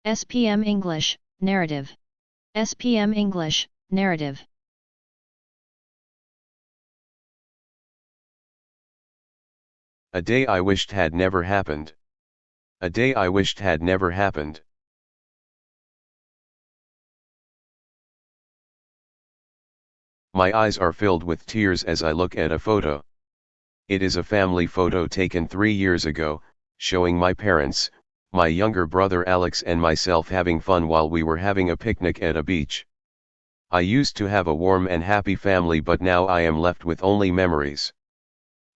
SPM English, narrative. SPM English, narrative. A day I wished had never happened. A day I wished had never happened. My eyes are filled with tears as I look at a photo. It is a family photo taken 3 years ago, showing my parents, my younger brother Alex and myself having fun while we were having a picnic at a beach. I used to have a warm and happy family, but now I am left with only memories.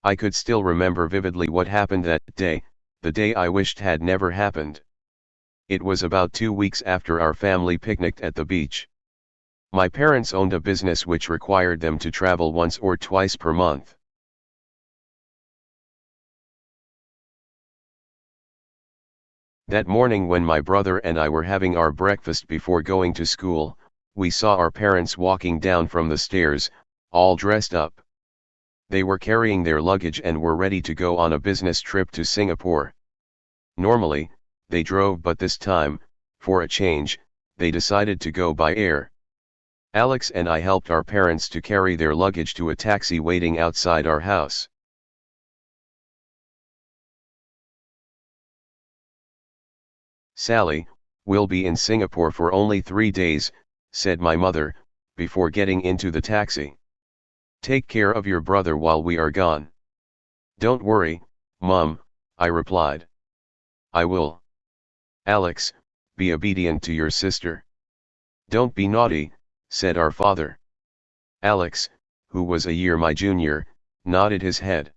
I could still remember vividly what happened that day, the day I wished had never happened. It was about 2 weeks after our family picnicked at the beach. My parents owned a business which required them to travel once or twice per month. That morning when my brother and I were having our breakfast before going to school, we saw our parents walking down from the stairs, all dressed up. They were carrying their luggage and were ready to go on a business trip to Singapore. Normally, they drove, but this time, for a change, they decided to go by air. Alex and I helped our parents to carry their luggage to a taxi waiting outside our house. "Sally, we'll be in Singapore for only 3 days, said my mother, before getting into the taxi. "Take care of your brother while we are gone." "Don't worry, Mum," I replied. "I will." "Alex, be obedient to your sister." "Don't be naughty," said our father. Alex, who was a year my junior, nodded his head.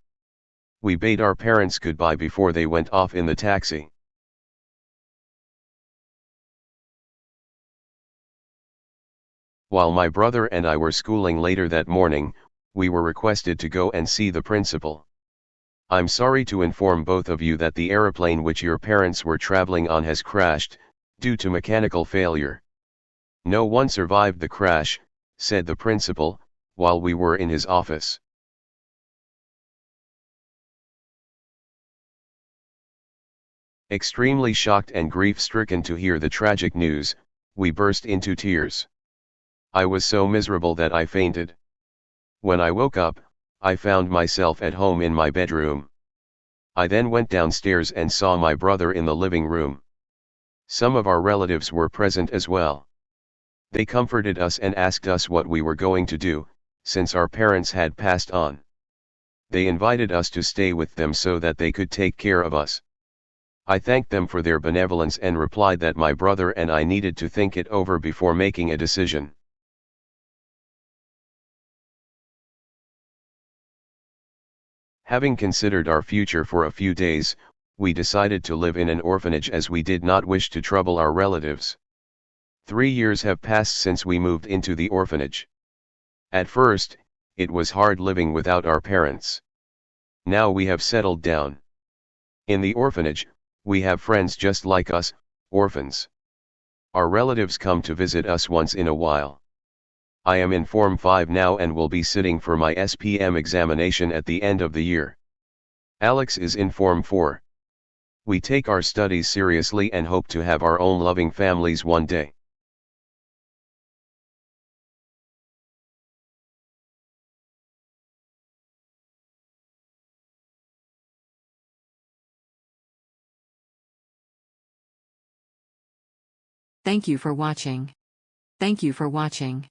We bade our parents goodbye before they went off in the taxi. While my brother and I were schooling later that morning, we were requested to go and see the principal. "I'm sorry to inform both of you that the aeroplane which your parents were traveling on has crashed, due to mechanical failure." "No one survived the crash," said the principal, while we were in his office. Extremely shocked and grief-stricken to hear the tragic news, we burst into tears. I was so miserable that I fainted. When I woke up, I found myself at home in my bedroom. I then went downstairs and saw my brother in the living room. Some of our relatives were present as well. They comforted us and asked us what we were going to do, since our parents had passed on. They invited us to stay with them so that they could take care of us. I thanked them for their benevolence and replied that my brother and I needed to think it over before making a decision. Having considered our future for a few days, we decided to live in an orphanage as we did not wish to trouble our relatives. 3 years have passed since we moved into the orphanage. At first, it was hard living without our parents. Now we have settled down. In the orphanage, we have friends just like us, orphans. Our relatives come to visit us once in a while. I am in Form 5 now and will be sitting for my SPM examination at the end of the year. Alex is in Form 4. We take our studies seriously and hope to have our own loving families one day. Thank you for watching. Thank you for watching.